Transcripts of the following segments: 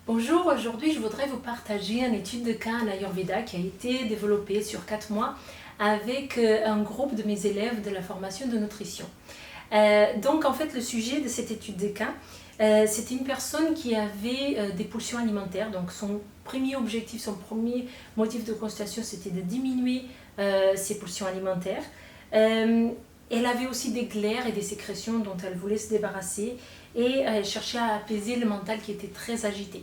Bonjour, aujourd'hui je voudrais vous partager une étude de cas en Ayurveda qui a été développée sur 4 mois avec un groupe de mes élèves de la formation de nutrition. Donc en fait le sujet de cette étude de cas, c'était une personne qui avait des pulsions alimentaires. Donc son premier objectif, son premier motif de consultation c'était de diminuer ses pulsions alimentaires. Elle avait aussi des glaires et des sécrétions dont elle voulait se débarrasser et elle cherchait à apaiser le mental qui était très agité.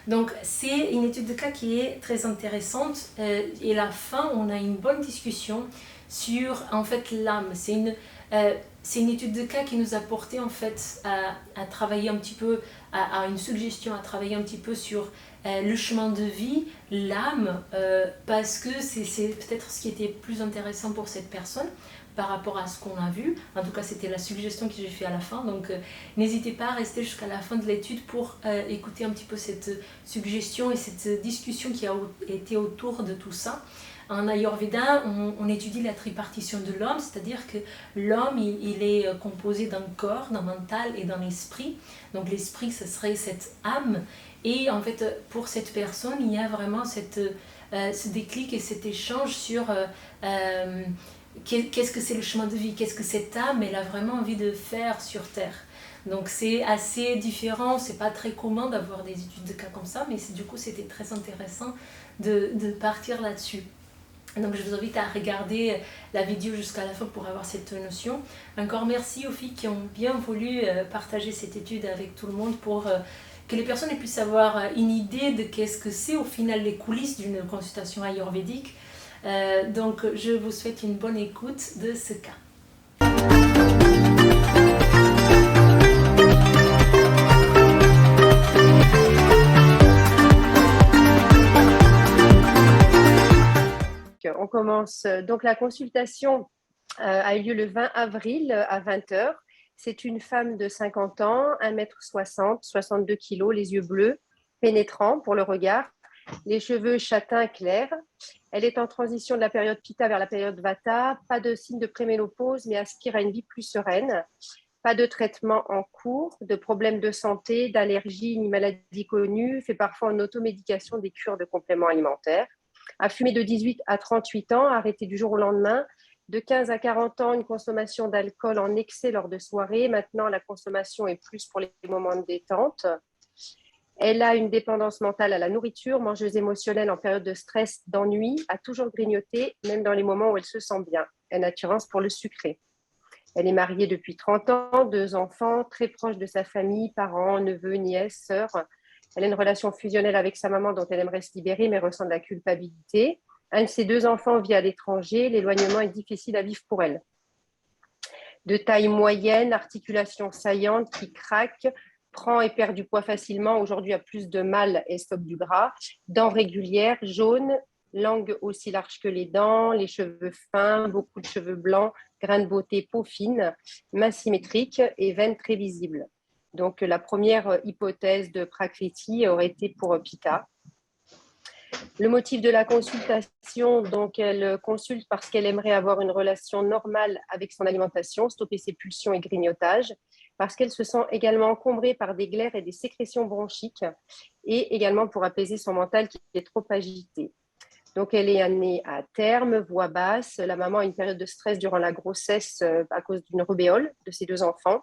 Donc c'est une étude de cas qui est très intéressante et à la fin on a une bonne discussion sur en fait l'âme. C'est une étude de cas qui nous a porté en fait à travailler un petit peu, à une suggestion, à travailler un petit peu sur le chemin de vie, l'âme, parce que c'est peut-être ce qui était plus intéressant pour cette personne par rapport à ce qu'on a vu. En tout cas, c'était la suggestion que j'ai fait à la fin. Donc, n'hésitez pas à rester jusqu'à la fin de l'étude pour écouter un petit peu cette suggestion et cette discussion qui a été autour de tout ça. En Ayurveda, on étudie la tripartition de l'homme, c'est-à-dire que l'homme, il est composé d'un corps, d'un mental et d'un esprit. Donc l'esprit, ce serait cette âme. Et en fait, pour cette personne, il y a vraiment ce déclic et cet échange sur qu'est-ce que c'est le chemin de vie, qu'est-ce que cette âme, elle a vraiment envie de faire sur Terre. Donc c'est assez différent, c'est pas très commun d'avoir des études de cas comme ça, mais du coup c'était très intéressant de partir là-dessus. Donc je vous invite à regarder la vidéo jusqu'à la fin pour avoir cette notion. Encore merci aux filles qui ont bien voulu partager cette étude avec tout le monde pour que les personnes puissent avoir une idée de qu'est-ce que c'est au final les coulisses d'une consultation ayurvédique. Donc je vous souhaite une bonne écoute de ce cas. On commence. Donc, la consultation a eu lieu le 20 avril à 20h. C'est une femme de 50 ans, 1m60, 62 kg, les yeux bleus, pénétrants pour le regard, les cheveux châtains clairs. Elle est en transition de la période Pitta vers la période Vata. Pas de signe de préménopause, mais aspire à une vie plus sereine. Pas de traitement en cours, de problèmes de santé, d'allergie ni maladie connue. Fait parfois en automédication des cures de compléments alimentaires. A fumé de 18 à 38 ans, arrêté du jour au lendemain. De 15 à 40 ans, une consommation d'alcool en excès lors de soirées. Maintenant, la consommation est plus pour les moments de détente. Elle a une dépendance mentale à la nourriture, mangeuse émotionnelle en période de stress, d'ennui, a toujours grignoté, même dans les moments où elle se sent bien. Une attirance pour le sucré. Elle est mariée depuis 30 ans, 2 enfants, très proche de sa famille, parents, neveux, nièces, sœurs. Elle a une relation fusionnelle avec sa maman dont elle aimerait se libérer, mais ressent de la culpabilité. Un de ses 2 enfants vit à l'étranger. L'éloignement est difficile à vivre pour elle. De taille moyenne, articulation saillante qui craque, prend et perd du poids facilement. Aujourd'hui, a plus de mal et stocke du gras. Dents régulières, jaunes, langue aussi large que les dents, les cheveux fins, beaucoup de cheveux blancs, grains de beauté, peau fine, mains symétriques et veines très visibles. Donc, la première hypothèse de Prakriti aurait été pour Pitta. Le motif de la consultation, donc elle consulte parce qu'elle aimerait avoir une relation normale avec son alimentation, stopper ses pulsions et grignotages, parce qu'elle se sent également encombrée par des glaires et des sécrétions bronchiques, et également pour apaiser son mental qui est trop agité. Donc, elle est née à terme, voix basse. La maman a une période de stress durant la grossesse à cause d'une rubéole de ses 2 enfants.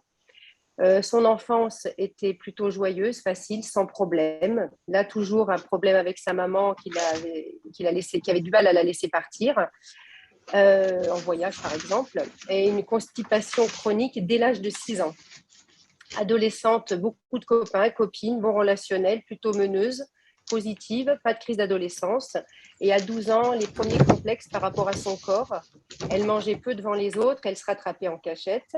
Son enfance était plutôt joyeuse, facile, sans problème. Là, toujours un problème avec sa maman qui avait du mal à la laisser partir, en voyage par exemple, et une constipation chronique dès l'âge de 6 ans. Adolescente, beaucoup de copains, copines, bon relationnel, plutôt meneuse, positive, pas de crise d'adolescence. Et à 12 ans, les premiers complexes par rapport à son corps. Elle mangeait peu devant les autres, elle se rattrapait en cachette.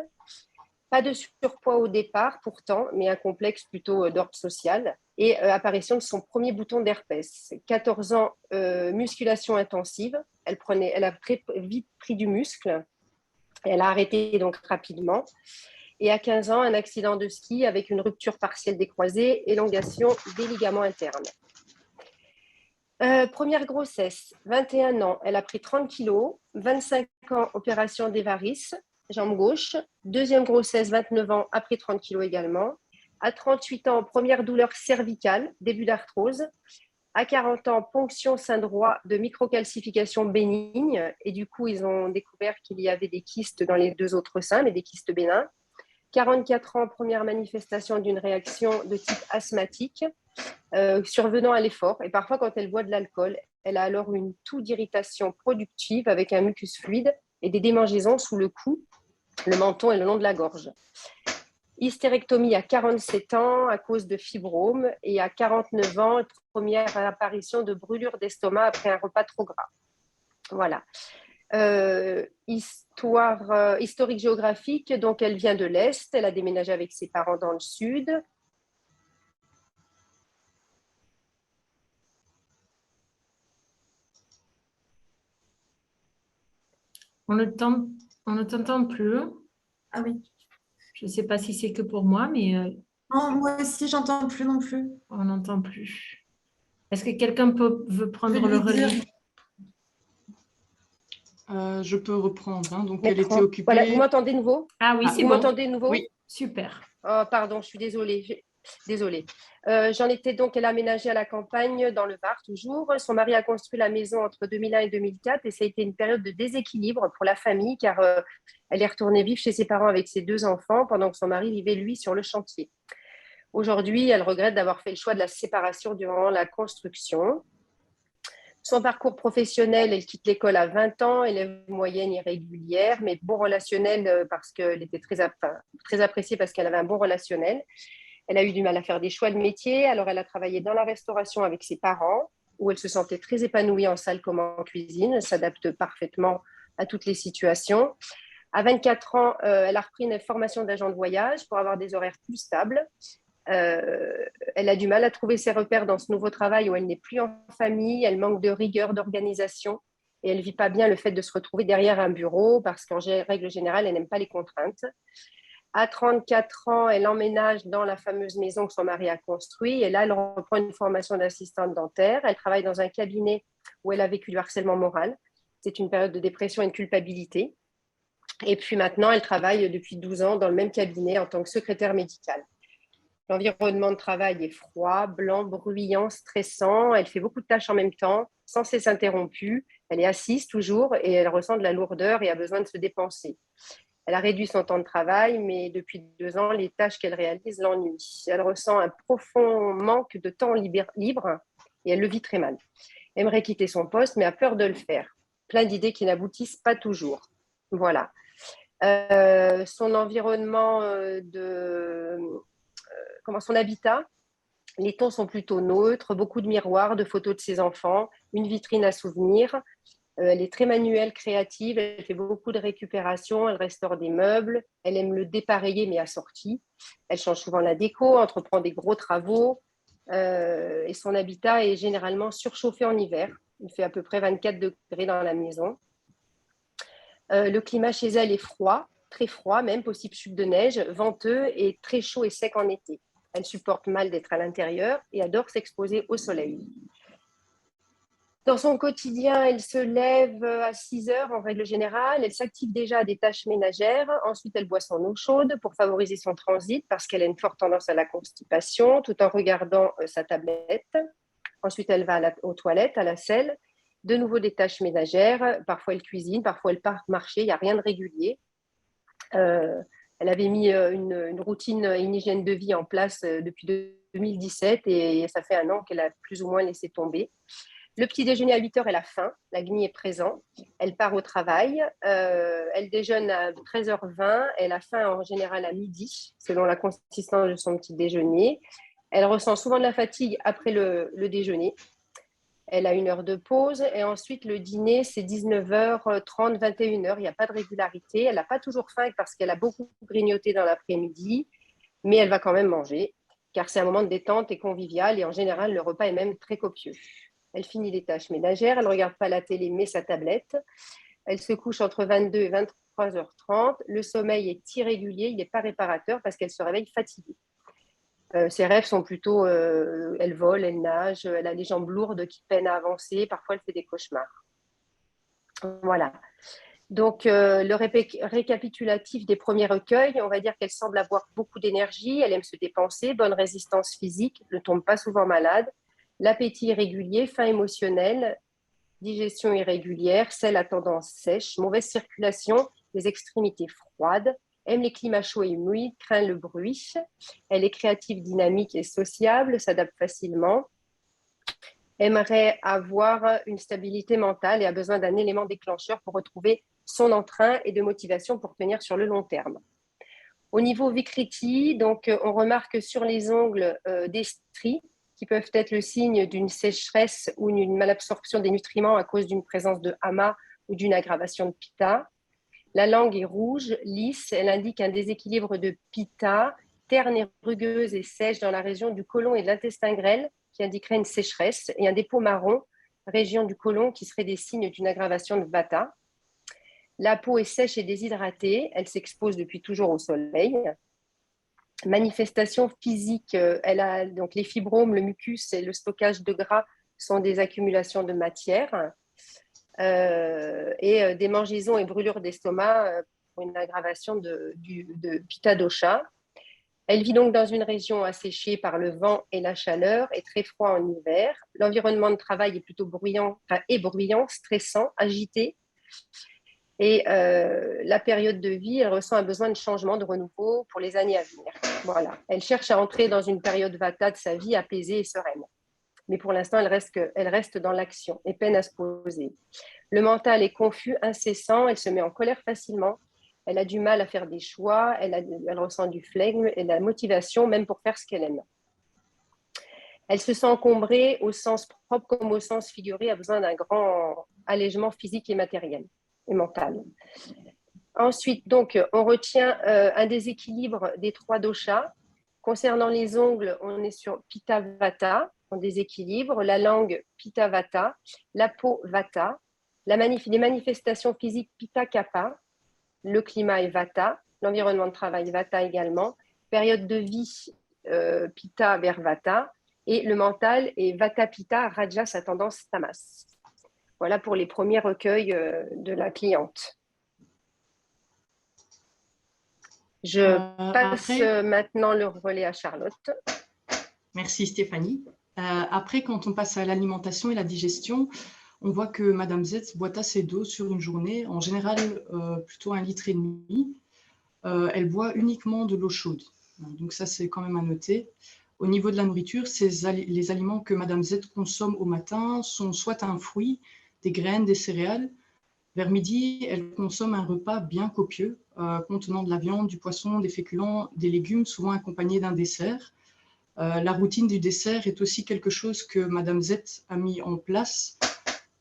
Pas de surpoids au départ, pourtant, mais un complexe plutôt d'ordre social. Et apparition de son premier bouton d'herpès. 14 ans, musculation intensive. Elle a très vite pris du muscle. Elle a arrêté donc rapidement. Et à 15 ans, un accident de ski avec une rupture partielle des croisés, élongation des ligaments internes. Première grossesse, 21 ans, elle a pris 30 kilos, 25 ans, opération des varices, jambe gauche. Deuxième grossesse, 29 ans, a pris 30 kilos également. À 38 ans, première douleur cervicale, début d'arthrose. À 40 ans, ponction sein droit de microcalcification bénigne. Et du coup, ils ont découvert qu'il y avait des kystes dans les 2 autres seins, mais des kystes bénins. 44 ans, première manifestation d'une réaction de type asthmatique survenant à l'effort. Et parfois, quand elle boit de l'alcool, elle a alors une toux d'irritation productive avec un mucus fluide et des démangeaisons sous le cou, le menton et le long de la gorge. Hystérectomie à 47 ans à cause de fibromes et à 49 ans, première apparition de brûlure d'estomac après un repas trop gras. Voilà. Historique géographique, donc elle vient de l'Est, elle a déménagé avec ses parents dans le Sud. On ne t'entend plus. Ah oui. Je ne sais pas si c'est que pour moi, mais Non, moi aussi, j'entends plus non plus. on n'entend plus. Est-ce que quelqu'un veut prendre Je vais le lui dire. relais? Je peux reprendre. Hein. Donc, Mais elle était occupée. voilà, vous m'entendez de nouveau? Ah oui, c'est Vous bon. m'entendez de nouveau? Oui. Super. Oh, pardon, je suis désolée. Désolée. J'en étais donc, elle a aménagé à la campagne dans le Var toujours. Son mari a construit la maison entre 2001 et 2004 et ça a été une période de déséquilibre pour la famille car elle est retournée vivre chez ses parents avec ses 2 enfants pendant que son mari vivait, lui, sur le chantier. Aujourd'hui, elle regrette d'avoir fait le choix de la séparation durant la construction. Son parcours professionnel, elle quitte l'école à 20 ans, élève moyenne irrégulière, mais bon relationnel parce qu'elle était très appréciée parce qu'elle avait un bon relationnel. Elle a eu du mal à faire des choix de métier, alors elle a travaillé dans la restauration avec ses parents, où elle se sentait très épanouie en salle comme en cuisine, elle s'adapte parfaitement à toutes les situations. À 24 ans, elle a repris une formation d'agent de voyage pour avoir des horaires plus stables. Elle a du mal à trouver ses repères dans ce nouveau travail où elle n'est plus en famille, elle manque de rigueur, d'organisation et elle ne vit pas bien le fait de se retrouver derrière un bureau parce qu'en règle générale, elle n'aime pas les contraintes. À 34 ans, elle emménage dans la fameuse maison que son mari a construite et là, elle reprend une formation d'assistante dentaire. Elle travaille dans un cabinet où elle a vécu du harcèlement moral. C'est une période de dépression et de culpabilité. Et puis maintenant, elle travaille depuis 12 ans dans le même cabinet en tant que secrétaire médicale. L'environnement de travail est froid, blanc, bruyant, stressant. Elle fait beaucoup de tâches en même temps, sans cesse interrompue. Elle est assise toujours et elle ressent de la lourdeur et a besoin de se dépenser. Elle a réduit son temps de travail, mais depuis 2 ans, les tâches qu'elle réalise l'ennuient. Elle ressent un profond manque de temps libre et elle le vit très mal. Elle aimerait quitter son poste, mais a peur de le faire. Plein d'idées qui n'aboutissent pas toujours. Voilà. Son environnement son habitat, les tons sont plutôt neutres, beaucoup de miroirs, de photos de ses enfants, une vitrine à souvenirs. Elle est très manuelle, créative, elle fait beaucoup de récupération, elle restaure des meubles, elle aime le dépareiller mais assorti. Elle change souvent la déco, entreprend des gros travaux et son habitat est généralement surchauffé en hiver. Il fait à peu près 24 degrés dans la maison. Le climat chez elle est froid, très froid même, possible chute de neige, venteux et très chaud et sec en été. Elle supporte mal d'être à l'intérieur et adore s'exposer au soleil. Dans son quotidien, elle se lève à 6 heures en règle générale. Elle s'active déjà à des tâches ménagères. Ensuite, elle boit son eau chaude pour favoriser son transit parce qu'elle a une forte tendance à la constipation tout en regardant sa tablette. Ensuite, elle va aux toilettes, à la selle. De nouveau des tâches ménagères. Parfois, elle cuisine, parfois, elle part marcher. Il n'y a rien de régulier. Elle avait mis une routine, une hygiène de vie en place depuis 2017 et ça fait 1 an qu'elle a plus ou moins laissé tomber. Le petit déjeuner à 8 heures, elle a faim. L'agni est présent. Elle part au travail. Elle déjeune à 13h20. Elle a faim en général à midi, selon la consistance de son petit déjeuner. Elle ressent souvent de la fatigue après le déjeuner. Elle a 1 heure de pause et ensuite le dîner, c'est 19h30, 21h. Il n'y a pas de régularité. Elle n'a pas toujours faim parce qu'elle a beaucoup grignoté dans l'après-midi, mais elle va quand même manger car c'est un moment de détente et convivial et en général, le repas est même très copieux. Elle finit les tâches ménagères, elle ne regarde pas la télé mais sa tablette. Elle se couche entre 22 et 23h30. Le sommeil est irrégulier, il n'est pas réparateur parce qu'elle se réveille fatiguée. Ses rêves sont plutôt, elle vole, elle nage, elle a les jambes lourdes qui peinent à avancer, parfois elle fait des cauchemars. Voilà. Donc, le récapitulatif des premiers recueils, on va dire qu'elle semble avoir beaucoup d'énergie, elle aime se dépenser, bonne résistance physique, ne tombe pas souvent malade, l'appétit irrégulier, faim émotionnelle, digestion irrégulière, selle à tendance sèche, mauvaise circulation, les extrémités froides, aime les climats chauds et humides, craint le bruit. Elle est créative, dynamique et sociable, s'adapte facilement. Aimerait avoir une stabilité mentale et a besoin d'un élément déclencheur pour retrouver son entrain et de motivation pour tenir sur le long terme. Au niveau Vikriti, donc, on remarque sur les ongles des stries qui peuvent être le signe d'une sécheresse ou d'une malabsorption des nutriments à cause d'une présence de hama ou d'une aggravation de pitta. La langue est rouge, lisse, elle indique un déséquilibre de pitta, terne et rugueuse et sèche dans la région du côlon et de l'intestin grêle, qui indiquerait une sécheresse, et un dépôt marron, région du côlon, qui serait des signes d'une aggravation de vata. La peau est sèche et déshydratée, elle s'expose depuis toujours au soleil. Manifestation physique, elle a donc les fibromes, le mucus et le stockage de gras sont des accumulations de matière. Et démangeaisons et brûlures d'estomac pour une aggravation de pitta dosha. Elle vit donc dans une région asséchée par le vent et la chaleur et très froid en hiver. L'environnement de travail est plutôt bruyant, stressant, agité. Et la période de vie, elle ressent un besoin de changement, de renouveau pour les années à venir. Voilà. Elle cherche à entrer dans une période vata de sa vie apaisée et sereine. Mais pour l'instant, elle reste dans l'action et peine à se poser. Le mental est confus, incessant, elle se met en colère facilement, elle a du mal à faire des choix, elle ressent du flegme et de la motivation même pour faire ce qu'elle aime. Elle se sent encombrée au sens propre comme au sens figuré, a besoin d'un grand allègement physique et matériel et mental. Ensuite, donc, on retient un déséquilibre des 3 doshas. Concernant les ongles, on est sur Pitta Vata, en déséquilibre, la langue Pitta Vata, la peau Vata, les manifestations physiques Pitta Kapha, le climat est Vata, l'environnement de travail Vata également, période de vie Pitta vers Vata, et le mental est Vata Pitta, Rajas à tendance Tamas. Voilà pour les premiers recueils de la cliente. Je passe maintenant le relais à Charlotte. Merci Stéphanie. Après, quand on passe à l'alimentation et la digestion, on voit que Madame Z boit assez d'eau sur une journée, en général plutôt 1,5 litre. Elle boit uniquement de l'eau chaude. Donc ça, c'est quand même à noter. Au niveau de la nourriture, les aliments que Madame Z consomme au matin sont soit un fruit, des graines, des céréales. Vers midi, elle consomme un repas bien copieux, contenant de la viande, du poisson, des féculents, des légumes, souvent accompagnés d'un dessert. La routine du dessert est aussi quelque chose que Madame Z a mis en place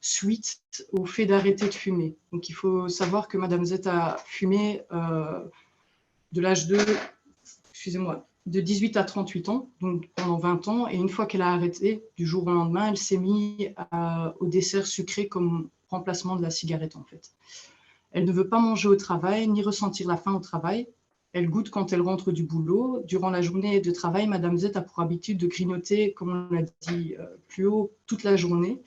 suite au fait d'arrêter de fumer. Donc, il faut savoir que Madame Z a fumé de l'âge de 18 à 38 ans, donc pendant 20 ans. Et une fois qu'elle a arrêté, du jour au lendemain, elle s'est mise au dessert sucré comme remplacement de la cigarette, en fait. Elle ne veut pas manger au travail, ni ressentir la faim au travail. Elle goûte quand elle rentre du boulot. Durant la journée de travail, Madame Z a pour habitude de grignoter, comme on l'a dit plus haut, toute la journée.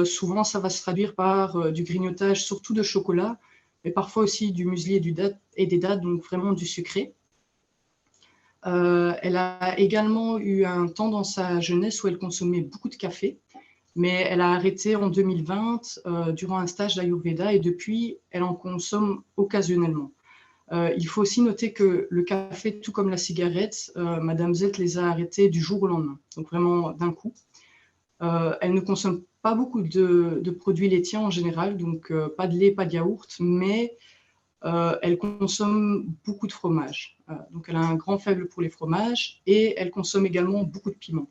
Souvent, ça va se traduire par du grignotage, surtout de chocolat, mais parfois aussi du muesli et des dattes, donc vraiment du sucré. Elle a également eu un temps dans sa jeunesse où elle consommait beaucoup de café, mais elle a arrêté en 2020 durant un stage d'Ayurveda et depuis, elle en consomme occasionnellement. Il faut aussi noter que le café, tout comme la cigarette, Madame Z les a arrêtés du jour au lendemain, donc vraiment d'un coup. Elle ne consomme pas beaucoup de produits laitiers en général, donc pas de lait, pas de yaourt, mais elle consomme beaucoup de fromage. Donc elle a un grand faible pour les fromages et elle consomme également beaucoup de piment.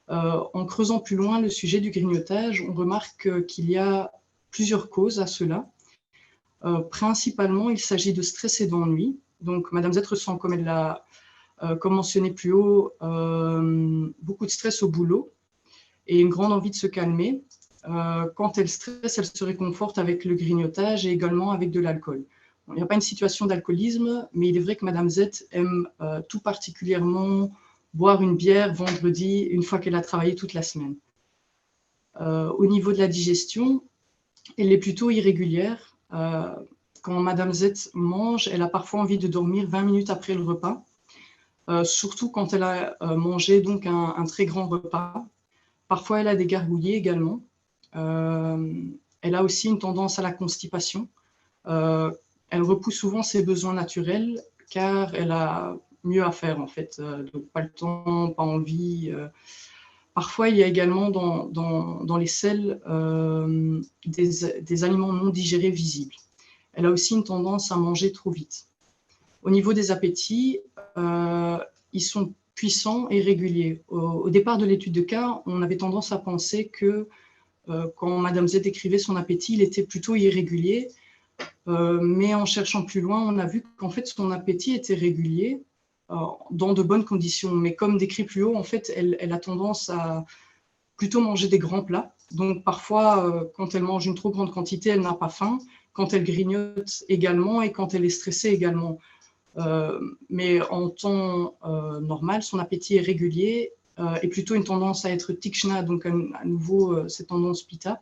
En creusant plus loin le sujet du grignotage, on remarque qu'il y a plusieurs causes à cela. Principalement, il s'agit de stress et d'ennui. Donc Madame Z ressent, comme elle l'a mentionné plus haut, beaucoup de stress au boulot et une grande envie de se calmer. Quand elle stresse, elle se réconforte avec le grignotage et également avec de l'alcool. Bon, il n'y a pas une situation d'alcoolisme, mais il est vrai que Madame Z aime tout particulièrement boire une bière vendredi, une fois qu'elle a travaillé toute la semaine. Au niveau de la digestion, elle est plutôt irrégulière. Quand Madame Z mange, elle a parfois envie de dormir 20 minutes après le repas, surtout quand elle a mangé donc un très grand repas. Parfois, elle a des gargouillés également. Elle a aussi une tendance à la constipation. Elle repousse souvent ses besoins naturels car elle a mieux à faire en fait. Donc pas le temps, pas envie. Parfois, il y a également dans les selles des aliments non digérés visibles. Elle a aussi une tendance à manger trop vite. Au niveau des appétits, ils sont puissants et réguliers. Au départ de l'étude de cas, on avait tendance à penser que quand Madame Z décrivait son appétit, il était plutôt irrégulier. Mais en cherchant plus loin, on a vu qu'en fait, son appétit était régulier dans de bonnes conditions. Mais comme décrit plus haut, en fait, elle a tendance à plutôt manger des grands plats. Donc parfois, quand elle mange une trop grande quantité, elle n'a pas faim. Quand elle grignote également et quand elle est stressée également. Mais en temps normal, son appétit est régulier et plutôt une tendance à être tikshna, donc à nouveau cette tendance pitta.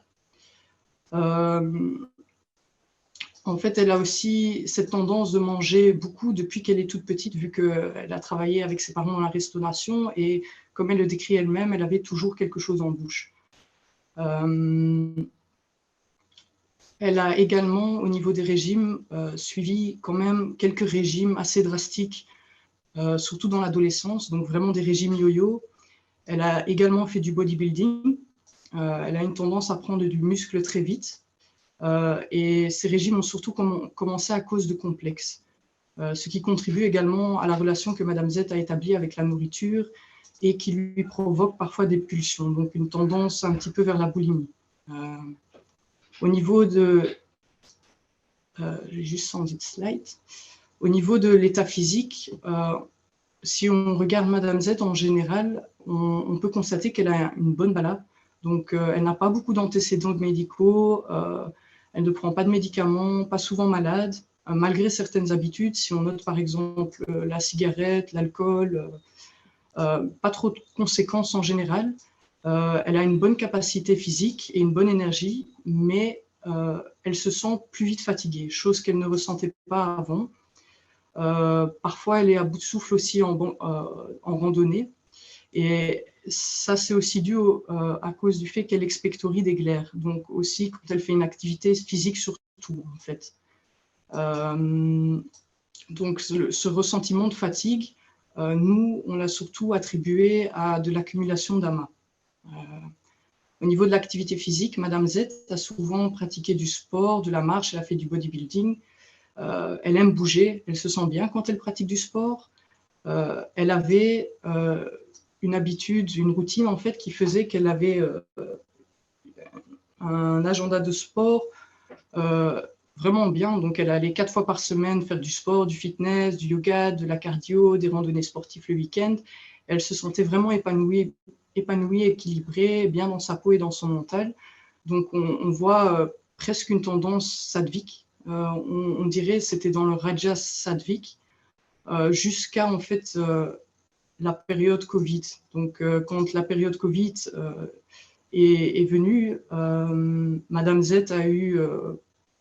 En fait, elle a aussi cette tendance de manger beaucoup depuis qu'elle est toute petite, vu qu'elle a travaillé avec ses parents dans la restauration et comme elle le décrit elle-même, elle avait toujours quelque chose en bouche. Elle a également, au niveau des régimes, suivi quand même quelques régimes assez drastiques, surtout dans l'adolescence, donc vraiment des régimes yo-yo. Elle a également fait du bodybuilding. Elle a une tendance à prendre du muscle très vite. Et ces régimes ont surtout commencé à cause de complexes, ce qui contribue également à la relation que Madame Z a établie avec la nourriture et qui lui provoque parfois des pulsions, donc une tendance un petit peu vers la boulimie. Au niveau de... j'ai juste changé de slide. Au niveau de l'état physique, si on regarde Madame Z en général, on peut constater qu'elle a une bonne balade. Donc, elle n'a pas beaucoup d'antécédents médicaux, elle ne prend pas de médicaments, pas souvent malade, malgré certaines habitudes. Si on note par exemple la cigarette, l'alcool, pas trop de conséquences en général. Elle a une bonne capacité physique et une bonne énergie, mais elle se sent plus vite fatiguée, chose qu'elle ne ressentait pas avant. Parfois, elle est à bout de souffle aussi en randonnée. Et ça, c'est aussi dû à cause du fait qu'elle expectorie des glaires. Donc aussi, quand elle fait une activité physique, surtout, en fait. Donc, ce ressentiment de fatigue, nous, on l'a surtout attribué à de l'accumulation d'amas. Au niveau de l'activité physique, Madame Z a souvent pratiqué du sport, de la marche, elle a fait du bodybuilding. Elle aime bouger, elle se sent bien quand elle pratique du sport. Elle avait une habitude, une routine en fait qui faisait qu'elle avait un agenda de sport vraiment bien. Donc elle allait 4 fois par semaine faire du sport, du fitness, du yoga, de la cardio, des randonnées sportives le week-end. Elle se sentait vraiment épanouie, équilibrée, bien dans sa peau et dans son mental. Donc on voit presque une tendance sadhvique. On dirait c'était dans le Rajas sadhvik jusqu'à en fait la période Covid. Donc quand la période Covid est venue, Madame Z a eu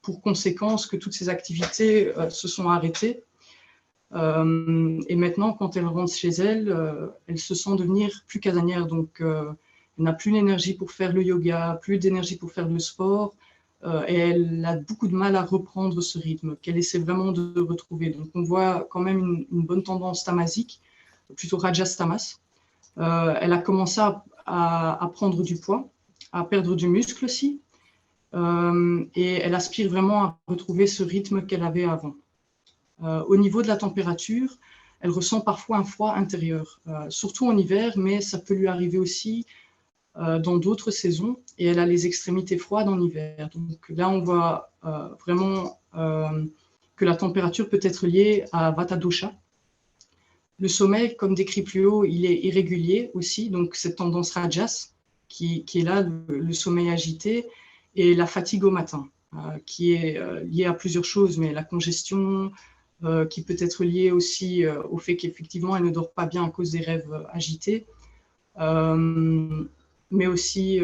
pour conséquence que toutes ses activités se sont arrêtées. Et maintenant, quand elle rentre chez elle, elle se sent devenir plus casanière. Donc, elle n'a plus l'énergie pour faire le yoga, plus d'énergie pour faire le sport. Et elle a beaucoup de mal à reprendre ce rythme qu'elle essaie vraiment de retrouver. Donc, on voit quand même une bonne tendance tamasique, plutôt rajas tamas. Elle a commencé à prendre du poids, à perdre du muscle aussi. Et elle aspire vraiment à retrouver ce rythme qu'elle avait avant. Au niveau de la température, elle ressent parfois un froid intérieur, surtout en hiver, mais ça peut lui arriver aussi dans d'autres saisons, et elle a les extrémités froides en hiver. Donc là, on voit vraiment que la température peut être liée à Vata dosha. Le sommeil, comme décrit plus haut, il est irrégulier aussi, donc cette tendance rajas qui est là, le sommeil agité, et la fatigue au matin, qui est liée à plusieurs choses, mais la congestion, qui peut être liée aussi au fait qu'effectivement, elle ne dort pas bien à cause des rêves agités, mais aussi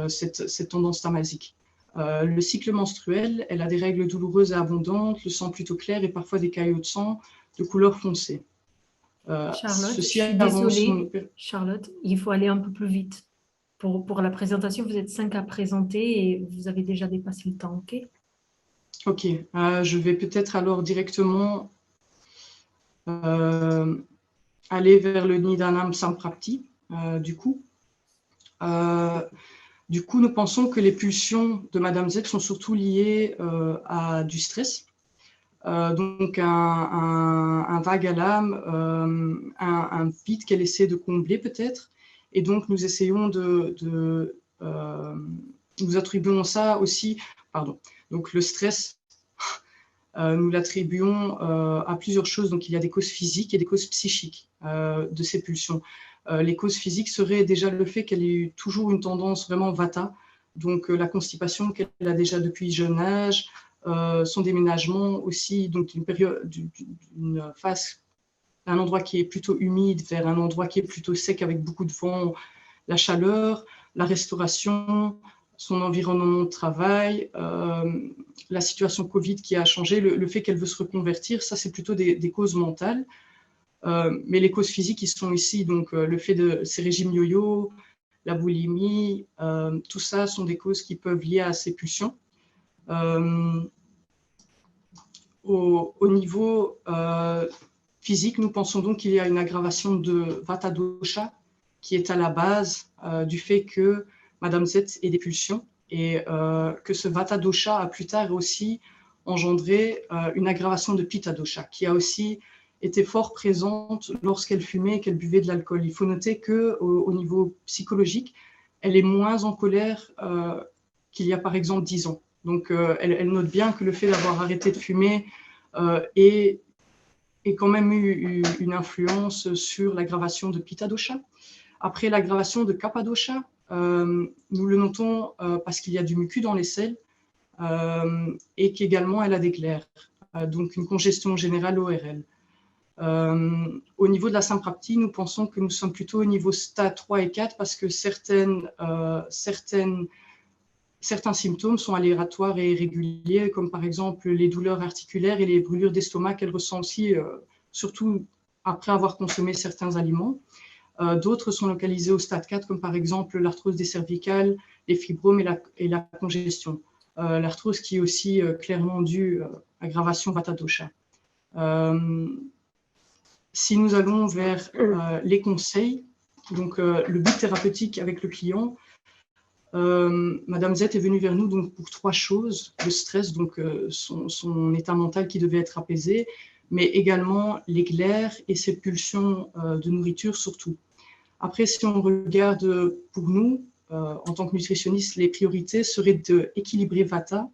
cette tendance tamasique. Le cycle menstruel, elle a des règles douloureuses et abondantes, le sang plutôt clair et parfois des caillots de sang de couleur foncée. Charlotte, je Ceci suis avant désolée. Charlotte, il faut aller un peu plus vite. Pour la présentation, vous êtes 5 à présenter et vous avez déjà dépassé le temps, ok? Ok, je vais peut-être alors directement aller vers le Nidhanam Samprapti, du coup. Du coup, nous pensons que les pulsions de Madame Z sont surtout liées à du stress. Donc un vague à l'âme, un vide qu'elle essaie de combler peut-être. Et donc nous essayons nous attribuons ça aussi, pardon, donc le stress, nous l'attribuons à plusieurs choses. Donc il y a des causes physiques et des causes psychiques de ces pulsions. Les causes physiques seraient déjà le fait qu'elle ait eu toujours une tendance vraiment vata, donc la constipation qu'elle a déjà depuis jeune âge, son déménagement aussi, donc d'une face, un endroit qui est plutôt humide vers un endroit qui est plutôt sec avec beaucoup de vent, la chaleur, la restauration, son environnement de travail, la situation Covid qui a changé, le fait qu'elle veut se reconvertir, ça c'est plutôt des causes mentales. Mais les causes physiques, ils sont ici, donc le fait de ces régimes yo-yo, la boulimie, tout ça sont des causes qui peuvent lier à ces pulsions. Au niveau physique, nous pensons donc qu'il y a une aggravation de Vata Dosha qui est à la base du fait que Madame Z ait des pulsions et que ce Vata Dosha a plus tard aussi engendré une aggravation de Pitta Dosha qui a aussi été fort présente lorsqu'elle fumait et qu'elle buvait de l'alcool. Il faut noter qu'au niveau psychologique, elle est moins en colère qu'il y a par exemple 10 ans. Donc elle note bien que le fait d'avoir arrêté de fumer ait quand même eu une influence sur l'aggravation de Pitta Dosha. Après l'aggravation de Kapha Dosha, nous le notons parce qu'il y a du mucus dans les selles et qu'également elle a des glaires, donc une congestion générale ORL. Au niveau de la Samprapti, nous pensons que nous sommes plutôt au niveau stade 3 et 4 parce que certains symptômes sont aléatoires et irréguliers, comme par exemple les douleurs articulaires et les brûlures d'estomac qu'elle ressent aussi, surtout après avoir consommé certains aliments. D'autres sont localisés au stade 4, comme par exemple l'arthrose des cervicales, les fibromes et la congestion. L'arthrose qui est aussi clairement due à aggravation Vata Dosha. Si nous allons vers les conseils, donc le but thérapeutique avec le client, Madame Z est venue vers nous donc pour 3 choses: le stress, donc son état mental qui devait être apaisé, mais également les glaires et ses pulsions de nourriture surtout. Après, si on regarde pour nous, en tant que nutritionnistes, les priorités seraient d'équilibrer Vata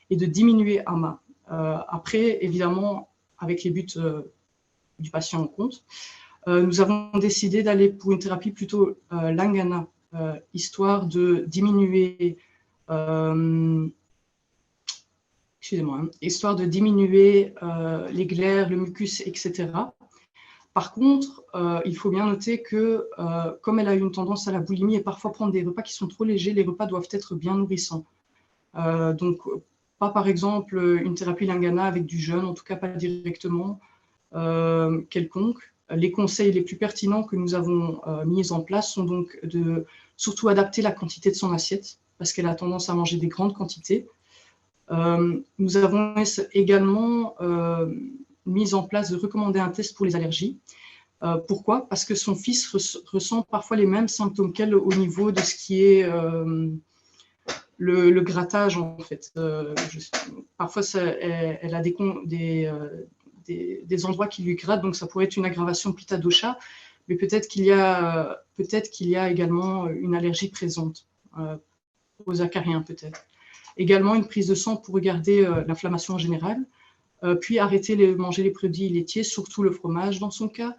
et de diminuer Ama. Après, évidemment, avec les buts du patient en compte, nous avons décidé d'aller pour une thérapie plutôt Lingana, histoire de diminuer, histoire de diminuer les glaires, le mucus, etc. Par contre, il faut bien noter que comme elle a une tendance à la boulimie et parfois prendre des repas qui sont trop légers, les repas doivent être bien nourrissants. Donc, pas par exemple une thérapie Lingana avec du jeûne, en tout cas pas directement quelconque. Les conseils les plus pertinents que nous avons mis en place sont donc de surtout adapter la quantité de son assiette, parce qu'elle a tendance à manger des grandes quantités. Nous avons également mis en place de recommander un test pour les allergies. Pourquoi? Parce que son fils ressent parfois les mêmes symptômes qu'elle au niveau de ce qui est le grattage, en fait. Parfois, elle a des endroits qui lui grattent, donc ça pourrait être une aggravation Pitta Dosha, mais peut-être qu'il y a également une allergie présente aux acariens peut-être. Également une prise de sang pour regarder l'inflammation en général, puis arrêter de manger les produits laitiers, surtout le fromage dans son cas.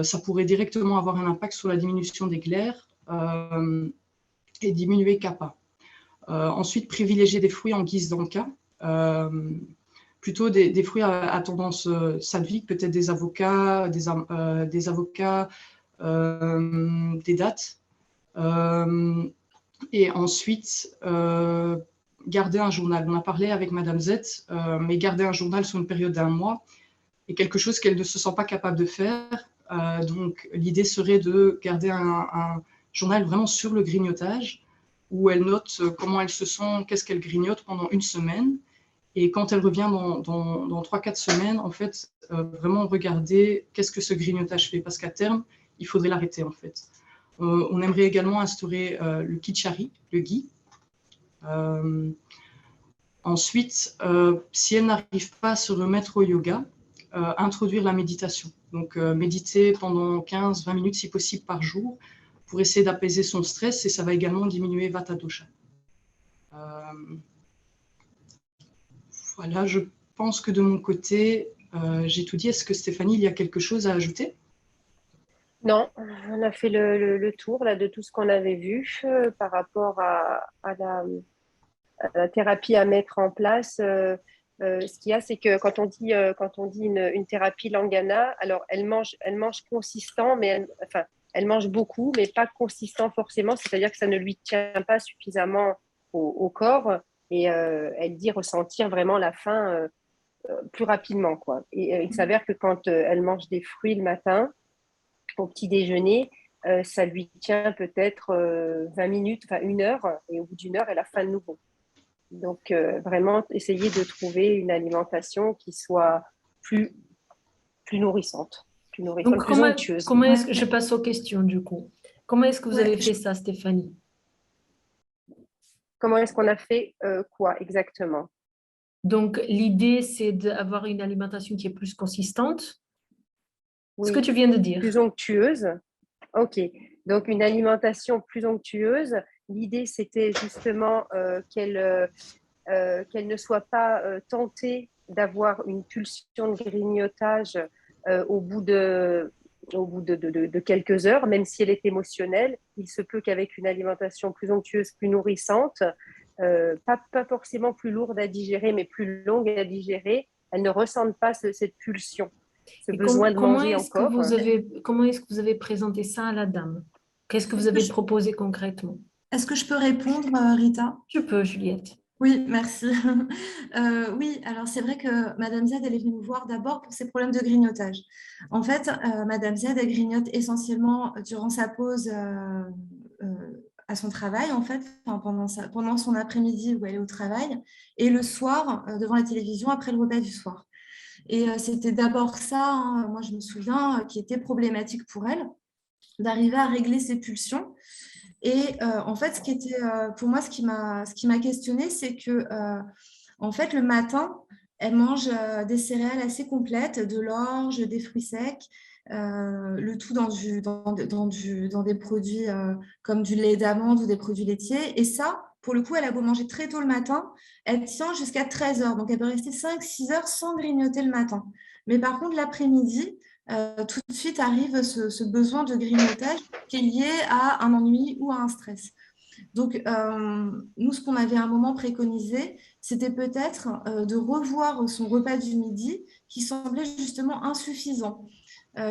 Ça pourrait directement avoir un impact sur la diminution des glaires et diminuer Kapha. Ensuite, privilégier des fruits en guise d'encas. Plutôt des fruits à tendance salvique, peut-être des avocats, des dattes. Et ensuite, garder un journal. On a parlé avec Madame Z, mais garder un journal sur une période d'1 mois est quelque chose qu'elle ne se sent pas capable de faire. Donc, l'idée serait de garder un journal vraiment sur le grignotage, où elle note comment elle se sent, qu'est-ce qu'elle grignote pendant 1 semaine. Et quand elle revient dans 3-4 semaines, en fait, vraiment regarder qu'est-ce que ce grignotage fait. Parce qu'à terme, il faudrait l'arrêter, en fait. On aimerait également instaurer le kichari, le ghee. Ensuite, si elle n'arrive pas à se remettre au yoga, introduire la méditation. Donc, méditer pendant 15-20 minutes, si possible, par jour, pour essayer d'apaiser son stress, et ça va également diminuer Vata Dosha. Voilà, je pense que de mon côté, j'ai tout dit. Est-ce que Stéphanie, il y a quelque chose à ajouter? Non, on a fait le tour là, de tout ce qu'on avait vu par rapport à la thérapie à mettre en place. Ce qu'il y a, c'est que quand on dit une thérapie Lingana, alors elle mange consistant, mais elle mange beaucoup, mais pas consistant forcément, c'est-à-dire que ça ne lui tient pas suffisamment au corps, et elle dit ressentir vraiment la faim plus rapidement, quoi. Et il s'avère que quand elle mange des fruits le matin, au petit déjeuner, ça lui tient peut-être 20 minutes, enfin 1 heure, et au bout d'1 heure, elle a faim de nouveau. Donc, vraiment, essayer de trouver une alimentation qui soit plus nourrissante, Donc, plus onctueuse. comment est-ce que je passe aux questions du coup? Comment est-ce que vous Ouais, avez fait ça, Stéphanie? Comment est-ce qu'on a fait quoi exactement? Donc, l'idée, c'est d'avoir une alimentation qui est plus consistante. Ce que Oui, tu viens de dire. plus onctueuse. Ok. Donc, une alimentation plus onctueuse. L'idée, c'était justement qu'elle ne soit pas tentée d'avoir une pulsion de grignotage au bout de quelques heures, même si elle est émotionnelle. Il se peut qu'avec une alimentation plus onctueuse, plus nourrissante, pas forcément plus lourde à digérer, mais plus longue à digérer, elle ne ressente pas cette pulsion, ce Et besoin de manger encore. comment est-ce que vous avez présenté ça à la dame? Qu'est-ce que vous est-ce que avez je, proposé concrètement? est-ce que je peux répondre, Rita? Tu peux, Juliette. Oui, merci. Oui, alors c'est vrai que Madame Z, elle est venue nous voir d'abord pour ses problèmes de grignotage. En fait, Madame Z, elle grignote essentiellement durant sa pause à son travail, en fait, enfin, pendant son après-midi où elle est au travail, et le soir, devant la télévision, après le repas du soir. Et c'était d'abord ça, hein, moi je me souviens, qui était problématique pour elle, d'arriver à régler ses pulsions. Et en fait, pour moi, ce qui m'a questionnée, c'est que en fait, le matin, elle mange des céréales assez complètes, de l'orge, des fruits secs, le tout dans des produits comme du lait d'amande ou des produits laitiers. Et ça, pour le coup, elle a beau manger très tôt le matin, elle tient jusqu'à 13 heures. Donc, elle peut rester 5-6 heures sans grignoter le matin. Mais par contre, l'après-midi, tout de suite arrive ce besoin de grignotage qui est lié à un ennui ou à un stress. Donc, nous, ce qu'on avait à un moment préconisé, c'était peut-être de revoir son repas du midi qui semblait justement insuffisant.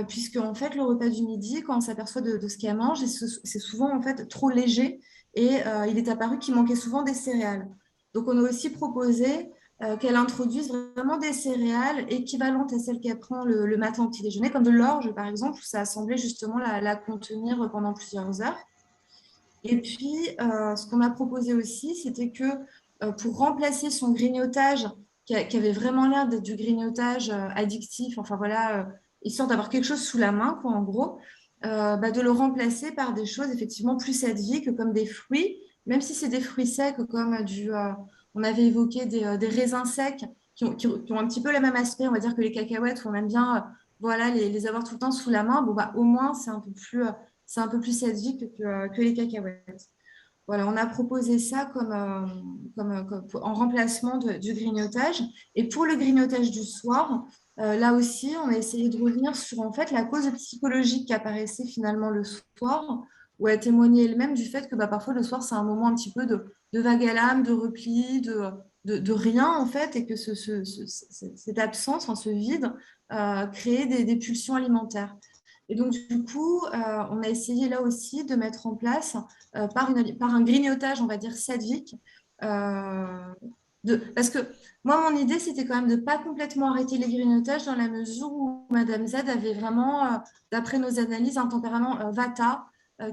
Puisque, en fait, le repas du midi, quand on s'aperçoit de ce qu'elle mange, c'est souvent en fait trop léger et il est apparu qu'il manquait souvent des céréales. Donc, on a aussi proposé qu'elle introduise vraiment des céréales équivalentes à celles qu'elle prend le matin au petit déjeuner, comme de l'orge, par exemple, où ça a semblé justement la contenir pendant plusieurs heures. Et puis, ce qu'on a proposé aussi, c'était que pour remplacer son grignotage, qui avait vraiment l'air d'être du grignotage addictif, enfin voilà, histoire d'avoir quelque chose sous la main, quoi, en gros, de le remplacer par des choses effectivement plus addictives, comme des fruits, même si c'est des fruits secs, comme on avait évoqué des raisins secs, qui ont un petit peu le même aspect, on va dire, que les cacahuètes, où on aime bien voilà, les avoir tout le temps sous la main. Bon, au moins, c'est un peu plus sadique que les cacahuètes. Voilà, on a proposé ça en remplacement du grignotage. Et pour le grignotage du soir, là aussi, on a essayé de revenir sur en fait la cause psychologique qui apparaissait finalement le soir, où elle témoignait elle-même du fait que parfois le soir, c'est un moment un petit peu de vague à l'âme, de repli, de rien en fait, et que cette absence, ce vide, créait des pulsions alimentaires. Et donc, du coup, on a essayé là aussi de mettre en place, par un grignotage, on va dire, sadvique, Parce que moi, mon idée, c'était quand même de ne pas complètement arrêter les grignotages dans la mesure où Madame Z avait vraiment, d'après nos analyses, un tempérament Vata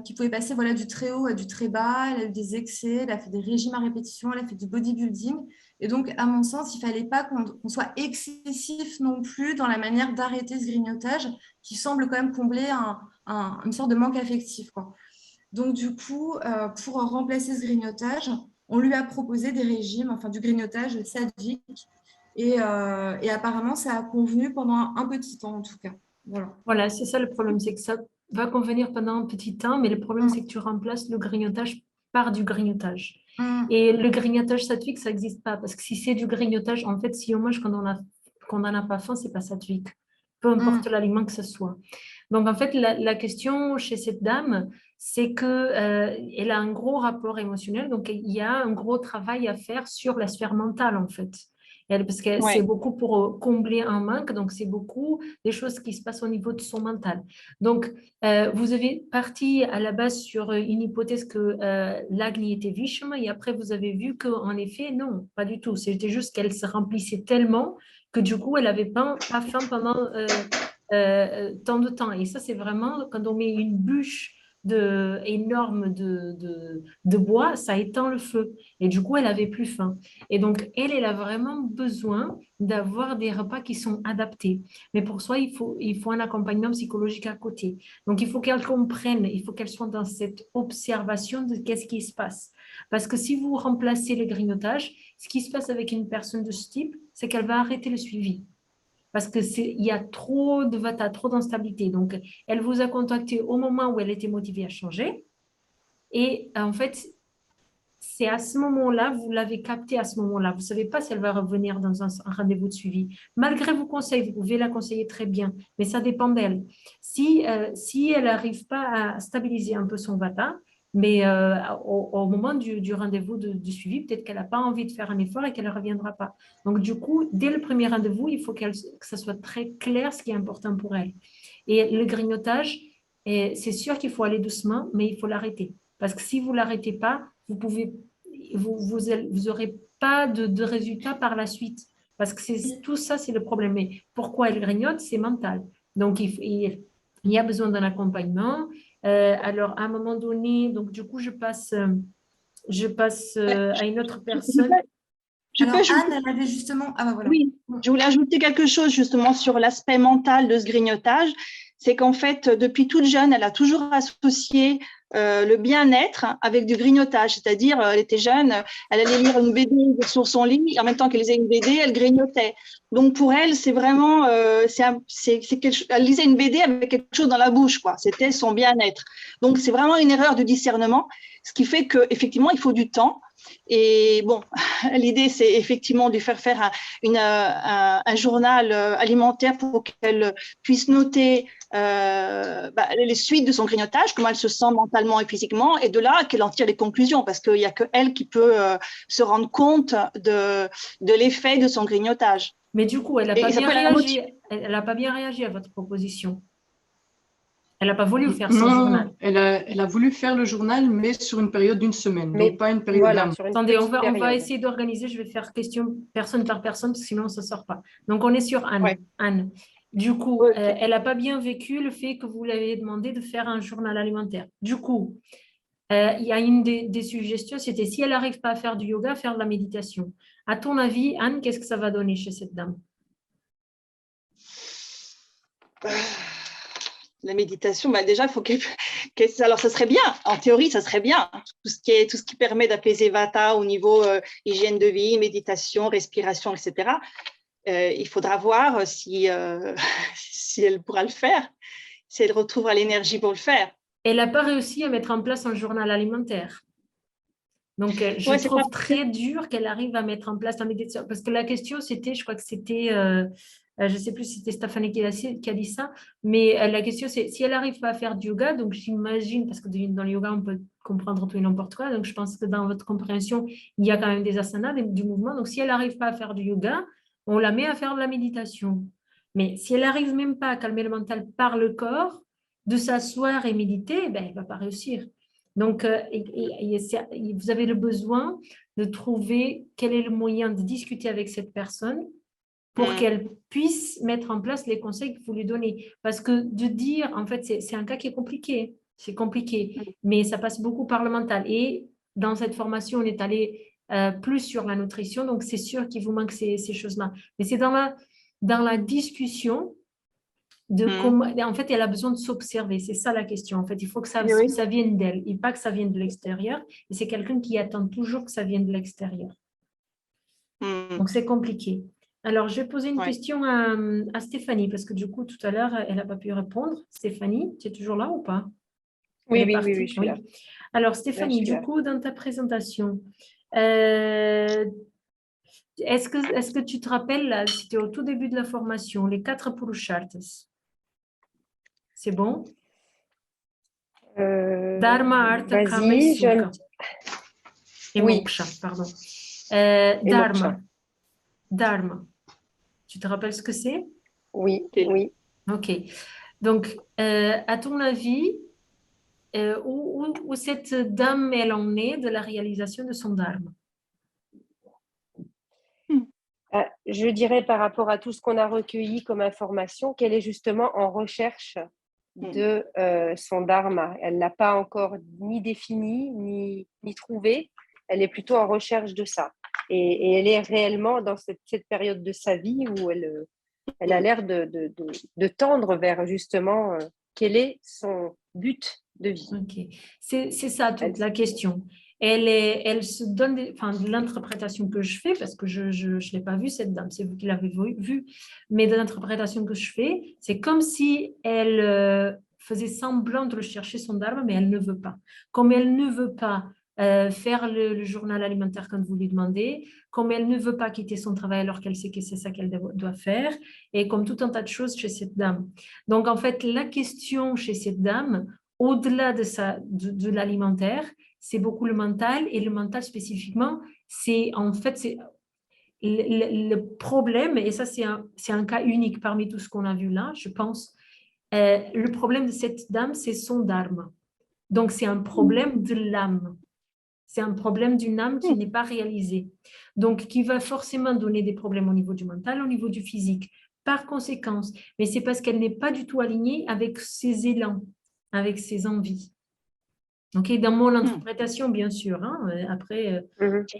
qui pouvait passer voilà, du très haut à du très bas. Elle a eu des excès, elle a fait des régimes à répétition, elle a fait du bodybuilding. Et donc, à mon sens, il ne fallait pas qu'on soit excessif non plus dans la manière d'arrêter ce grignotage qui semble quand même combler une sorte de manque affectif, quoi. Donc, du coup, pour remplacer ce grignotage, on lui a proposé des régimes, enfin du grignotage sadique. Et apparemment, ça a convenu pendant un petit temps, en tout cas. Voilà. Voilà, c'est ça le problème, c'est que ça va convenir pendant un petit temps, mais le problème, c'est que tu remplaces le grignotage par du grignotage. Et le grignotage sattvique, ça n'existe pas, parce que si c'est du grignotage, en fait, si on mange quand on n'en a pas faim, c'est pas sattvique, peu importe l'aliment que ce soit. Donc, en fait, la question chez cette dame, c'est qu'elle a un gros rapport émotionnel, donc il y a un gros travail à faire sur la sphère mentale, en fait. Parce que c'est beaucoup pour combler un manque, donc c'est beaucoup des choses qui se passent au niveau de son mental. Donc, vous avez parti à la base sur une hypothèse que l'Agni était Vishma, et après vous avez vu qu'en effet, non, pas du tout. C'était juste qu'elle se remplissait tellement que du coup, elle n'avait pas faim pendant tant de temps. Et ça, c'est vraiment quand on met une bûche énorme de bois, ça éteint le feu. Et du coup, elle avait plus faim. Et donc, elle a vraiment besoin d'avoir des repas qui sont adaptés. Mais pour ça, il faut un accompagnement psychologique à côté. Donc, il faut qu'elle comprenne, il faut qu'elle soit dans cette observation de qu'est-ce qui se passe. Parce que si vous remplacez le grignotage, ce qui se passe avec une personne de ce type, c'est qu'elle va arrêter le suivi. Parce il y a trop de vata, trop d'instabilité. Donc, elle vous a contacté au moment où elle était motivée à changer. Et en fait, c'est à ce moment-là, vous l'avez capté à ce moment-là. Vous ne savez pas si elle va revenir dans un rendez-vous de suivi. Malgré vos conseils, vous pouvez la conseiller très bien, mais ça dépend d'elle. Si elle n'arrive pas à stabiliser un peu son vata, mais au moment du rendez-vous du suivi, peut-être qu'elle n'a pas envie de faire un effort et qu'elle ne reviendra pas. Donc, du coup, dès le premier rendez-vous, il faut que ça soit très clair ce qui est important pour elle. Et le grignotage, c'est sûr qu'il faut aller doucement, mais il faut l'arrêter. Parce que si vous ne l'arrêtez pas, vous aurez pas de résultat par la suite. Parce que tout ça, c'est le problème. Mais pourquoi elle grignote? C'est mental. Donc, il y a besoin d'un accompagnement. Alors, à un moment donné, donc du coup, je passe à une autre personne. Alors, Anne, elle avait justement… Ah, bah, voilà. Oui, je voulais ajouter quelque chose justement sur l'aspect mental de ce grignotage. C'est qu'en fait, depuis toute jeune, elle a toujours associé le bien-être avec du grignotage. C'est-à-dire, elle était jeune, elle allait lire une BD sur son lit, et en même temps qu'elle lisait une BD, elle grignotait. Donc, pour elle, c'est vraiment… elle lisait une BD avec quelque chose dans la bouche, quoi. C'était son bien-être. Donc, c'est vraiment une erreur de discernement, ce qui fait qu'effectivement, il faut du temps. Et bon, l'idée, c'est effectivement de faire faire un journal alimentaire pour qu'elle puisse noter les suites de son grignotage, comment elle se sent mentalement et physiquement, et de là qu'elle en tire les conclusions, parce qu'il n'y a qu'elle qui peut se rendre compte de l'effet de son grignotage. Mais du coup, elle n'a pas bien réagi. Elle n'a pas bien réagi à votre proposition. Elle n'a pas voulu faire son journal. Elle a voulu faire le journal, mais sur une période d'une semaine, mais pas une période d'un mois. Attendez, on va essayer d'organiser. Je vais faire question personne par personne, parce que sinon, ça ne sort pas. Donc, on est sur Anne. Ouais. Anne. Du coup, elle n'a pas bien vécu le fait que vous lui avez demandé de faire un journal alimentaire. Du coup, il y a une des suggestions, c'était si elle n'arrive pas à faire du yoga, faire de la méditation. À ton avis, Anne, qu'est-ce que ça va donner chez cette dame? La méditation, déjà, il faut alors, ça serait bien. En théorie, ça serait bien. Tout ce qui permet d'apaiser Vata au niveau hygiène de vie, méditation, respiration, etc. Il faudra voir si elle pourra le faire, si elle retrouvera l'énergie pour le faire. Elle n'a pas réussi à mettre en place un journal alimentaire. Donc, je trouve très dur qu'elle arrive à mettre en place la méditation. Parce que la question, c'était, je crois que c'était… je ne sais plus si c'était Stéphanie qui a dit ça, mais la question, c'est si elle n'arrive pas à faire du yoga, donc j'imagine, parce que dans le yoga, on peut comprendre tout et n'importe quoi, donc je pense que dans votre compréhension, il y a quand même des asanas, du mouvement. Donc, si elle n'arrive pas à faire du yoga, on la met à faire de la méditation. Mais si elle n'arrive même pas à calmer le mental par le corps, de s'asseoir et méditer, elle ne va pas réussir. Donc, vous avez le besoin de trouver quel est le moyen de discuter avec cette personne pour qu'elle puisse mettre en place les conseils que vous lui donnez. Parce que de dire, en fait, c'est un cas qui est compliqué. C'est compliqué, mais ça passe beaucoup par le mental. Et dans cette formation, on est allé plus sur la nutrition, donc c'est sûr qu'il vous manque ces choses-là. Mais c'est dans la discussion de comment... En fait, elle a besoin de s'observer. C'est ça la question. En fait, il faut que ça vienne d'elle et pas que ça vienne de l'extérieur. Et c'est quelqu'un qui attend toujours que ça vienne de l'extérieur. Donc, c'est compliqué. Alors, je vais poser une question à Stéphanie, parce que du coup, tout à l'heure, elle n'a pas pu répondre. Stéphanie, tu es toujours là ou pas? Oui, je suis là. Alors, Stéphanie, du coup, dans ta présentation, est-ce que tu te rappelles, là, c'était au tout début de la formation, les 4 Purusharthas? C'est bon? Dharma, Artha, Kama et Sukha. Et Moksha, pardon. Dharma. Tu te rappelles ce que c'est? Oui. Ok. Donc, à ton avis, où cette dame, elle en est de la réalisation de son dharma? Je dirais par rapport à tout ce qu'on a recueilli comme information, qu'elle est justement en recherche de son dharma. Elle ne l'a pas encore ni défini, ni trouvé. Elle est plutôt en recherche de ça. Et elle est réellement dans cette période de sa vie où elle a l'air de tendre vers justement quel est son but de vie. Ok. C'est ça toute la question. Elle se donne de l'interprétation que je fais, parce que je ne l'ai pas vue, cette dame, c'est vous qui l'avez vue, mais de l'interprétation que je fais, c'est comme si elle faisait semblant de rechercher son dharma, mais elle ne veut pas. Comme elle ne veut pas faire le journal alimentaire quand vous lui demandez, comme elle ne veut pas quitter son travail alors qu'elle sait que c'est ça qu'elle doit faire, et comme tout un tas de choses chez cette dame. Donc, en fait, la question chez cette dame, au-delà de l'alimentaire, c'est beaucoup le mental, et le mental spécifiquement, c'est le problème, et ça c'est un cas unique parmi tout ce qu'on a vu là, je pense. Le problème de cette dame, c'est son dharma. Donc c'est un problème de l'âme. C'est un problème d'une âme qui n'est pas réalisée. Donc qui va forcément donner des problèmes au niveau du mental, au niveau du physique, par conséquence. Mais c'est parce qu'elle n'est pas du tout alignée avec ses élans, avec ses envies. Ok, dans mon interprétation, bien sûr. Hein, après,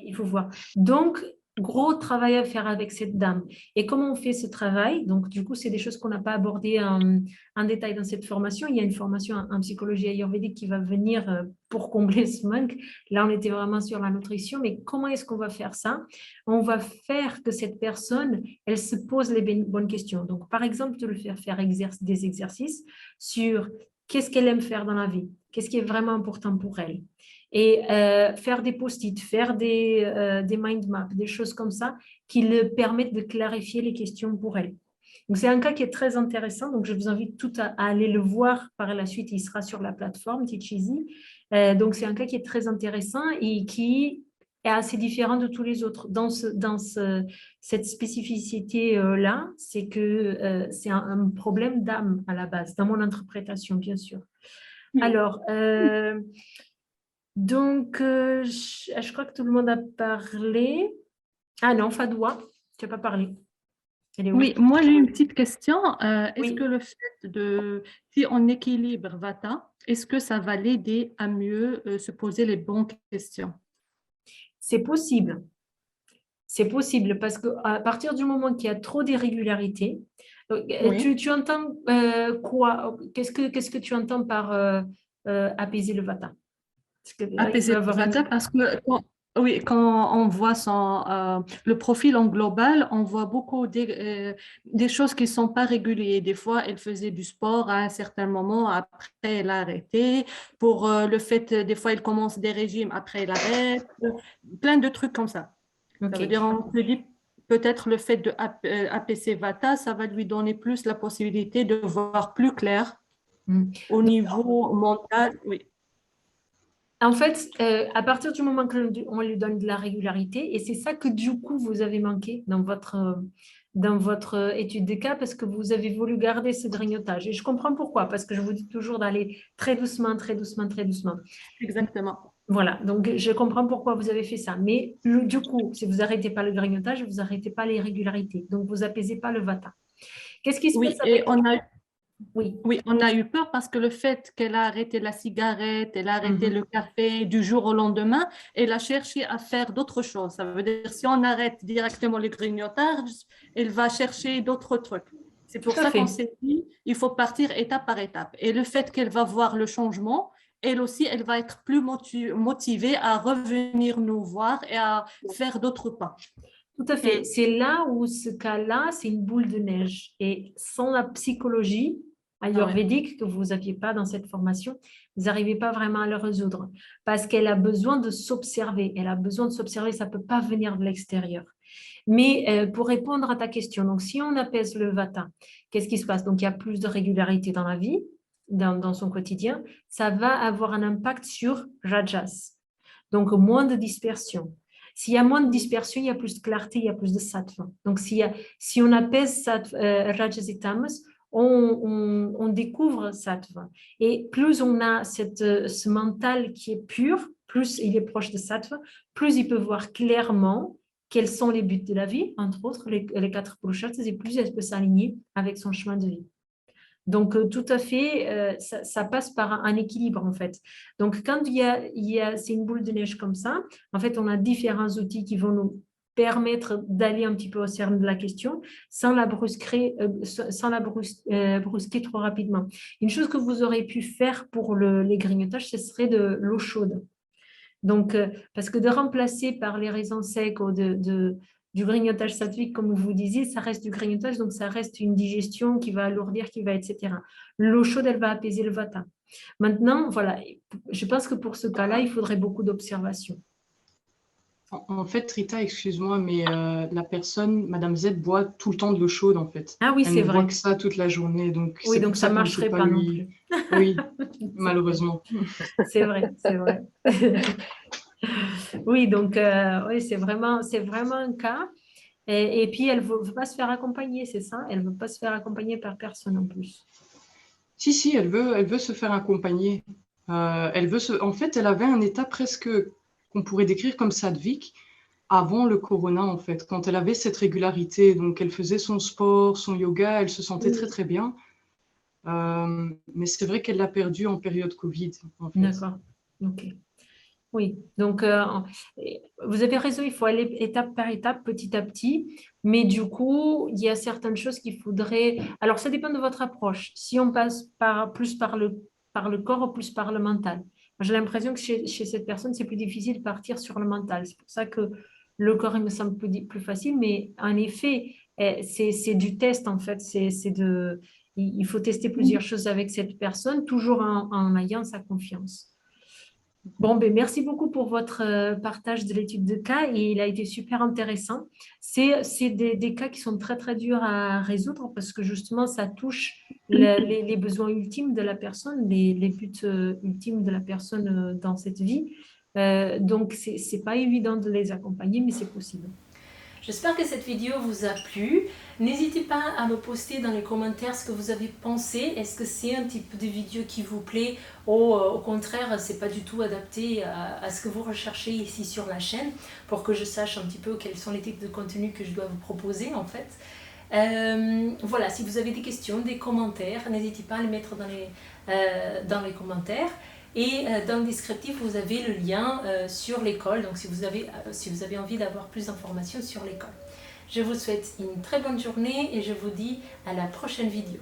il faut voir. Donc, gros travail à faire avec cette dame. Et comment on fait ce travail? Donc, du coup, c'est des choses qu'on n'a pas abordées en détail dans cette formation. Il y a une formation en psychologie ayurvédique qui va venir pour combler ce manque. Là, on était vraiment sur la nutrition. Mais comment est-ce qu'on va faire ça? On va faire que cette personne, elle se pose les bonnes questions. Donc, par exemple, de le faire des exercices sur qu'est-ce qu'elle aime faire dans la vie, qu'est-ce qui est vraiment important pour elle. Et faire des post-it, faire des mind maps, des choses comme ça qui le permettent de clarifier les questions pour elle. Donc, c'est un cas qui est très intéressant. Donc, je vous invite tout à aller le voir par la suite. Il sera sur la plateforme Teach Easy. Donc, c'est un cas qui est très intéressant et qui est assez différent de tous les autres. Dans cette spécificité-là, c'est que c'est un problème d'âme à la base, dans mon interprétation, bien sûr. Alors, donc, je crois que tout le monde a parlé. Ah non, Fadoua, tu n'as pas parlé. Oui, moi j'ai une petite question. Est-ce que le fait si on équilibre Vata, est-ce que ça va l'aider à mieux se poser les bonnes questions? C'est possible. C'est possible parce qu'à partir du moment qu'il y a trop d'irrégularités, tu entends quoi? Qu'est-ce que tu entends par apaiser le Vata? Apaiser le Vata parce que quand on voit le profil en global, on voit beaucoup des choses qui ne sont pas régulières. Des fois, elle faisait du sport à un certain moment, après elle a arrêté. Pour le fait, des fois, elle commence des régimes, après elle arrête. Plein de trucs comme ça. Ça veut dire, on se dit peut-être le fait d'apaiser Vata, ça va lui donner plus la possibilité de voir plus clair au niveau mental. Oui. En fait, à partir du moment qu'on lui donne de la régularité, et c'est ça que du coup vous avez manqué dans votre étude de cas, parce que vous avez voulu garder ce grignotage. Et je comprends pourquoi, parce que je vous dis toujours d'aller très doucement, très doucement, très doucement. Exactement. Voilà, donc je comprends pourquoi vous avez fait ça. Mais du coup, si vous n'arrêtez pas le grignotage, vous n'arrêtez pas les régularités. Donc, vous n'apaisez pas le vata. Qu'est-ce qui se Oui, passe et avec... Oui. oui, on a eu peur parce que le fait qu'elle a arrêté la cigarette, elle a arrêté le café du jour au lendemain, elle a cherché à faire d'autres choses. Ça veut dire si on arrête directement le grignotage, elle va chercher d'autres trucs. C'est pour Tout à ça qu'on fait. s'est dit, il faut partir étape par étape. Et le fait qu'elle va voir le changement, elle aussi, elle va être plus motivée à revenir nous voir et à faire d'autres pas. Tout à fait. C'est là où ce cas-là, c'est une boule de neige. Et sans la psychologie ayurvédique que vous n'aviez pas dans cette formation, vous n'arrivez pas vraiment à le résoudre. Parce qu'elle a besoin de s'observer. Elle a besoin de s'observer, ça ne peut pas venir de l'extérieur. Mais pour répondre à ta question, donc si on apaise le vata, qu'est-ce qui se passe? Donc il y a plus de régularité dans la vie, dans son quotidien. Ça va avoir un impact sur Rajas. Donc moins de dispersion. S'il y a moins de dispersion, il y a plus de clarté, il y a plus de sattva. Donc, si on apaise rajas et tamas, on découvre sattva. Et plus on a ce mental qui est pur, plus il est proche de sattva, plus il peut voir clairement quels sont les buts de la vie, entre autres les 4 purusharthas, et plus elle peut s'aligner avec son chemin de vie. Donc, tout à fait, ça passe par un équilibre, en fait. Donc, quand c'est une boule de neige comme ça, en fait, on a différents outils qui vont nous permettre d'aller un petit peu au cerne de la question sans la brusquer trop rapidement. Une chose que vous aurez pu faire pour les grignotages, ce serait de l'eau chaude. Donc, parce que de remplacer par les raisins secs ou du grignotage sattvique, comme vous disiez, ça reste du grignotage, donc ça reste une digestion qui va alourdir, etc. L'eau chaude, elle va apaiser le vata. Maintenant, voilà, je pense que pour ce cas-là, il faudrait beaucoup d'observation. En fait, Rita, excuse-moi, mais la personne, Madame Z, boit tout le temps de l'eau chaude, en fait. Ah oui, Elle c'est ne vrai. boit que ça toute la journée, donc Oui, c'est donc pour ça ça ne qu'on ne peut marcherait pas pas non lui... plus. Oui, malheureusement. C'est vrai, c'est vrai. Oui, donc oui, c'est vraiment un cas. Et puis, elle ne veut pas se faire accompagner, c'est ça? Elle ne veut pas se faire accompagner par personne en plus. Si, elle veut se faire accompagner. En fait, elle avait un état presque qu'on pourrait décrire comme sadhvik avant le corona, en fait, quand elle avait cette régularité. Donc, elle faisait son sport, son yoga, elle se sentait très, très bien. Mais c'est vrai qu'elle l'a perdu en période Covid, en fait. D'accord, ok. Oui, donc vous avez raison, il faut aller étape par étape, petit à petit, mais du coup, il y a certaines choses qu'il faudrait... Alors, ça dépend de votre approche. Si on passe plus par le corps ou plus par le mental. J'ai l'impression que chez cette personne, c'est plus difficile de partir sur le mental. C'est pour ça que le corps, il me semble plus facile, mais en effet, c'est du test, en fait. Il faut tester plusieurs choses avec cette personne, toujours en ayant sa confiance. Bon, ben, merci beaucoup pour votre partage de l'étude de cas et il a été super intéressant. C'est des cas qui sont très, très durs à résoudre parce que justement, ça touche les besoins ultimes de la personne, les buts ultimes de la personne dans cette vie. Donc, ce n'est pas évident de les accompagner, mais c'est possible. J'espère que cette vidéo vous a plu. N'hésitez pas à me poster dans les commentaires ce que vous avez pensé. Est-ce que c'est un type de vidéo qui vous plaît ou au contraire, c'est pas du tout adapté à ce que vous recherchez ici sur la chaîne pour que je sache un petit peu quels sont les types de contenus que je dois vous proposer en fait. Voilà, si vous avez des questions, des commentaires, n'hésitez pas à les mettre dans les commentaires. Et dans le descriptif, vous avez le lien sur l'école, donc si vous avez envie d'avoir plus d'informations sur l'école. Je vous souhaite une très bonne journée et je vous dis à la prochaine vidéo.